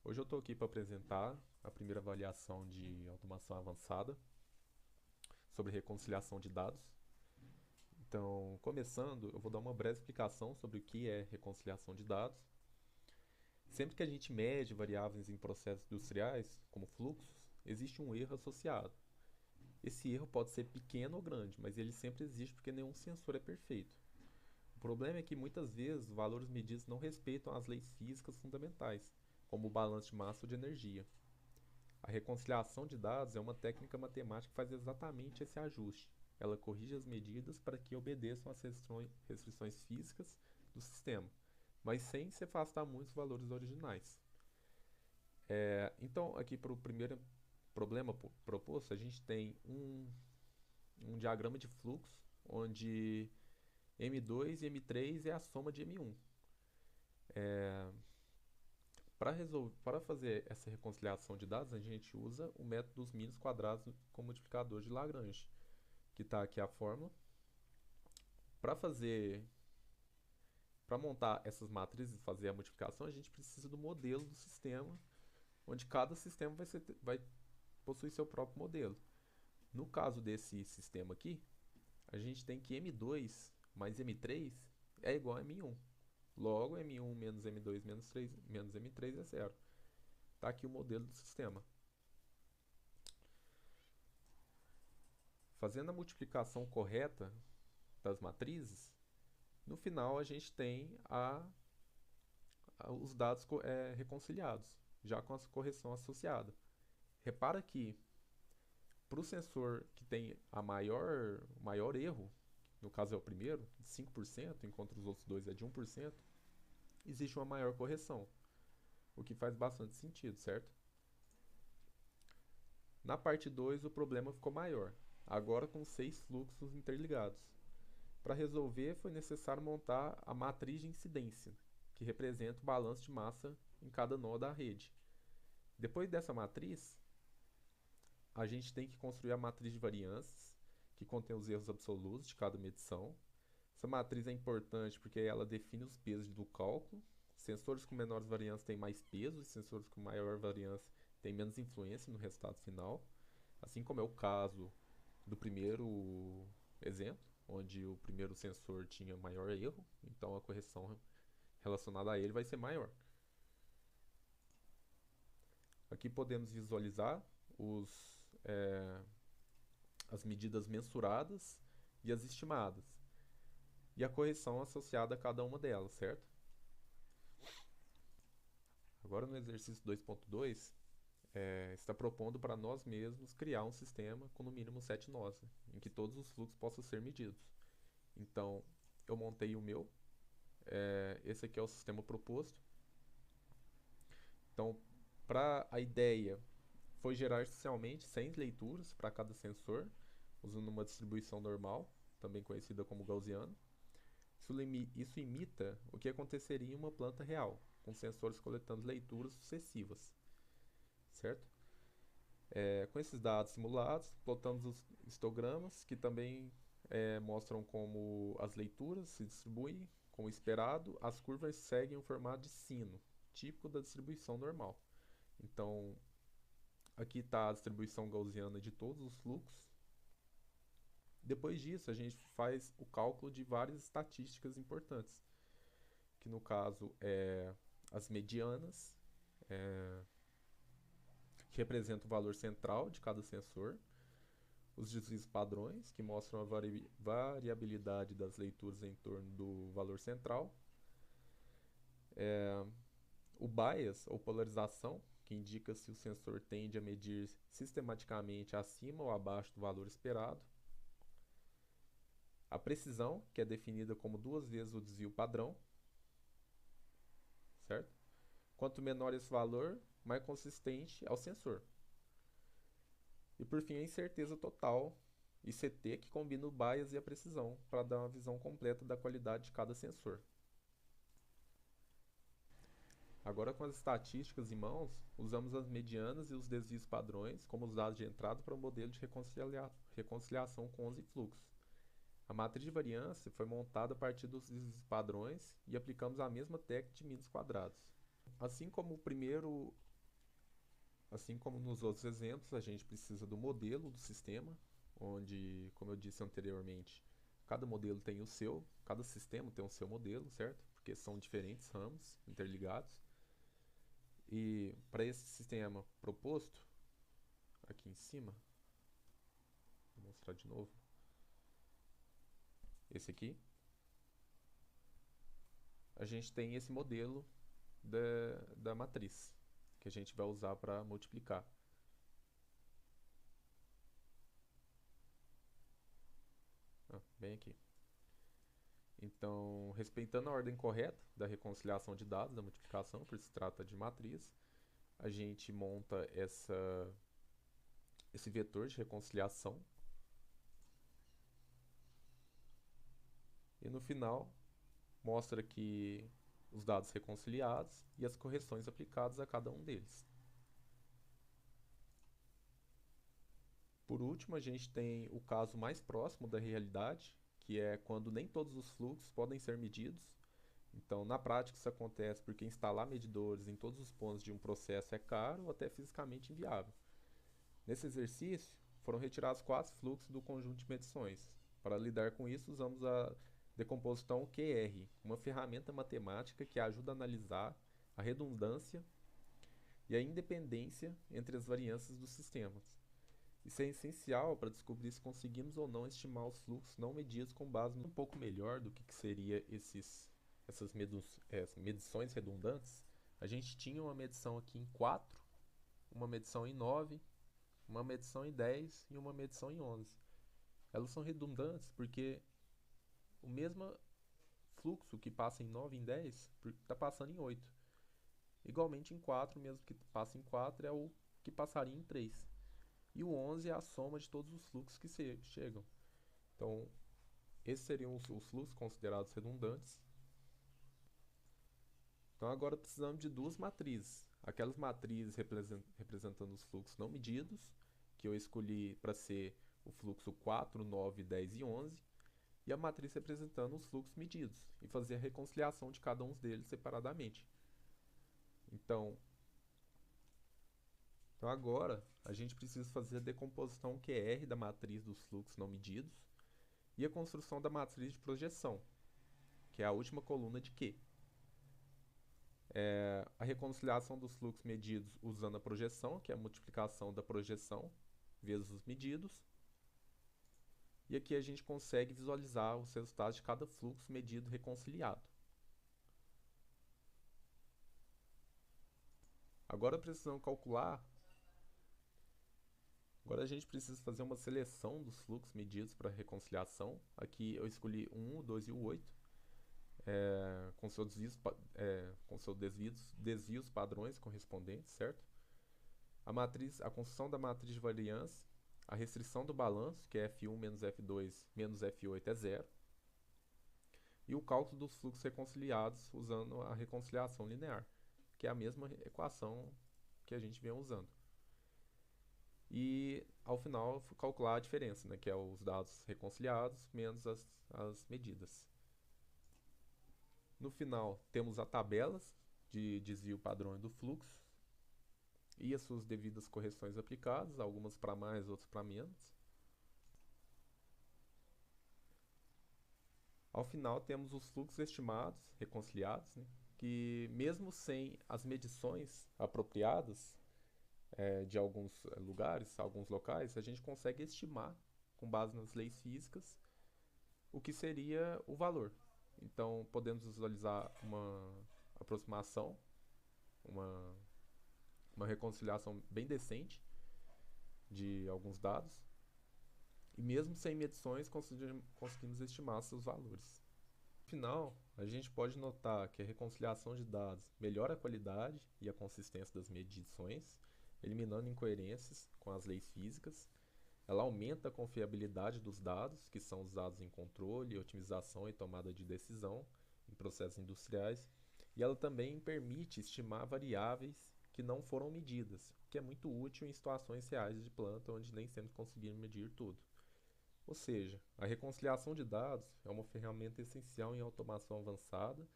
Hoje eu estou aqui para apresentar a primeira avaliação de automação avançada sobre reconciliação de dados. Então, começando, eu vou dar uma breve explicação sobre o que é reconciliação de dados. Sempre que a gente mede variáveis em processos industriais, como fluxos, existe um erro associado. Esse erro pode ser pequeno ou grande, mas ele sempre existe porque nenhum sensor é perfeito. O problema é que muitas vezes os valores medidos não respeitam as leis físicas fundamentais, como o balanço de massa ou de energia. A reconciliação de dados é uma técnica matemática que faz exatamente esse ajuste. Ela corrige as medidas para que obedeçam às restrições físicas do sistema, mas sem se afastar muito dos valores originais. Então, aqui para o primeiro problema proposto, a gente tem um diagrama de fluxo, onde M2 e M3 é a soma de M1. Para fazer essa reconciliação de dados, a gente usa o método dos mínimos quadrados com multiplicador de Lagrange, que está aqui a fórmula. Para fazer, para montar essas matrizes e fazer a multiplicação, a gente precisa do modelo do sistema, onde cada sistema vai possuir seu próprio modelo. No caso desse sistema aqui, a gente tem que M2 mais M3 é igual a M1. Logo, M1 menos M2 menos M3 é zero. Está aqui o modelo do sistema. Fazendo a multiplicação correta das matrizes, no final a gente tem os dados reconciliados, já com a correção associada. Repara que para o sensor que tem o maior erro, no caso é o primeiro, de 5%, enquanto os outros dois é de 1%, existe uma maior correção, o que faz bastante sentido, certo? Na parte 2 o problema ficou maior, agora com 6 fluxos interligados. Para resolver, foi necessário montar a matriz de incidência, que representa o balanço de massa em cada nó da rede. Depois dessa matriz, a gente tem que construir a matriz de variâncias, que contém os erros absolutos de cada medição. Essa matriz é importante porque ela define os pesos do cálculo. Sensores com menores variâncias têm mais peso e sensores com maior variância têm menos influência no resultado final, assim como é o caso do primeiro exemplo, onde o primeiro sensor tinha maior erro, então a correção relacionada a ele vai ser maior. Aqui podemos visualizar as medidas mensuradas e as estimadas, e a correção associada a cada uma delas, certo? Agora no exercício 2.2, está propondo para nós mesmos criar um sistema com no mínimo 7 nós, em que todos os fluxos possam ser medidos. Então, eu montei o meu, esse aqui é o sistema proposto. Então, para a ideia foi gerar inicialmente 100 leituras para cada sensor, usando uma distribuição normal, também conhecida como Gaussiana. Isso imita o que aconteceria em uma planta real, com sensores coletando leituras sucessivas, certo? Com esses dados simulados, plotamos os histogramas, que também mostram como as leituras se distribuem, como esperado, as curvas seguem o formato de sino, típico da distribuição normal. Então, aqui está a distribuição gaussiana de todos os fluxos. Depois disso, a gente faz o cálculo de várias estatísticas importantes, que no caso é as medianas, que representam o valor central de cada sensor, os desvios padrões, que mostram a variabilidade das leituras em torno do valor central, o bias, ou polarização, que indica se o sensor tende a medir sistematicamente acima ou abaixo do valor esperado, a precisão, que é definida como 2 vezes o desvio padrão, certo? Quanto menor esse valor, mais consistente é o sensor. E por fim, a incerteza total, ICT, que combina o bias e a precisão para dar uma visão completa da qualidade de cada sensor. Agora, com as estatísticas em mãos, usamos as medianas e os desvios padrões como os dados de entrada para o modelo de reconciliação com 11 fluxos. A matriz de variância foi montada a partir dos desvios padrões e aplicamos a mesma técnica de mínimos quadrados. Assim como o primeiro Assim como nos outros exemplos, a gente precisa do modelo do sistema, onde, como eu disse anteriormente, cada modelo tem o seu, cada sistema tem o seu modelo, certo? Porque são diferentes ramos interligados. E para esse sistema proposto, aqui em cima, vou mostrar de novo, esse aqui, a gente tem esse modelo da matriz, que a gente vai usar para multiplicar. Bem aqui. Então, respeitando a ordem correta da reconciliação de dados, da multiplicação, por se trata de matriz, a gente monta esse vetor de reconciliação. E no final, mostra que os dados reconciliados e as correções aplicadas a cada um deles. Por último, a gente tem o caso mais próximo da realidade, que é quando nem todos os fluxos podem ser medidos. Então, na prática, isso acontece porque instalar medidores em todos os pontos de um processo é caro ou até fisicamente inviável. Nesse exercício, foram retirados 4 fluxos do conjunto de medições. Para lidar com isso, usamos a decomposição QR, uma ferramenta matemática que ajuda a analisar a redundância e a independência entre as variâncias dos sistemas. Isso é essencial para descobrir se conseguimos ou não estimar os fluxos não medidos com base um pouco melhor do que seria essas medições redundantes. A gente tinha uma medição aqui em 4, uma medição em 9, uma medição em 10 e uma medição em 11. Elas são redundantes porque o mesmo fluxo que passa em 9 e em 10 está passando em 8. Igualmente em 4, mesmo que passe em 4, é o que passaria em 3. E o 11 é a soma de todos os fluxos que chegam. Então, esses seriam os fluxos considerados redundantes. Então, agora precisamos de duas matrizes. Aquelas matrizes representando os fluxos não medidos, que eu escolhi para ser o fluxo 4, 9, 10 e 11, e a matriz representando os fluxos medidos, e fazer a reconciliação de cada um deles separadamente. Então agora a gente precisa fazer a decomposição QR da matriz dos fluxos não medidos e a construção da matriz de projeção, que é a última coluna de Q. A reconciliação dos fluxos medidos usando a projeção, que é a multiplicação da projeção vezes os medidos. E aqui a gente consegue visualizar os resultados de cada fluxo medido reconciliado. Agora precisamos calcular. Agora a gente precisa fazer uma seleção dos fluxos medidos para reconciliação. Aqui eu escolhi o 1, o 2 e o 8, com seus desvios padrões correspondentes, certo? A construção da matriz de variância, a restrição do balanço, que é F1 menos F2 menos F8 é zero, e o cálculo dos fluxos reconciliados usando a reconciliação linear, que é a mesma equação que a gente vem usando. E ao final calcular a diferença, né, que é os dados reconciliados menos as medidas. No final temos as tabelas de desvio padrão do fluxo e as suas devidas correções aplicadas, algumas para mais, outras para menos. Ao final temos os fluxos estimados, reconciliados, né, que mesmo sem as medições apropriadas de alguns lugares, alguns locais, a gente consegue estimar, com base nas leis físicas, o que seria o valor. Então, podemos visualizar uma aproximação, uma reconciliação bem decente de alguns dados. E mesmo sem medições, conseguimos estimar seus valores. No final, a gente pode notar que a reconciliação de dados melhora a qualidade e a consistência das medições, eliminando incoerências com as leis físicas. Ela aumenta a confiabilidade dos dados, que são usados em controle, otimização e tomada de decisão em processos industriais. E ela também permite estimar variáveis que não foram medidas, o que é muito útil em situações reais de planta, onde nem sempre conseguimos medir tudo. Ou seja, a reconciliação de dados é uma ferramenta essencial em automação avançada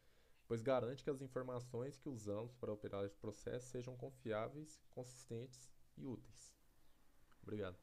pois garante que as informações que usamos para operar esse processo sejam confiáveis, consistentes e úteis. Obrigado.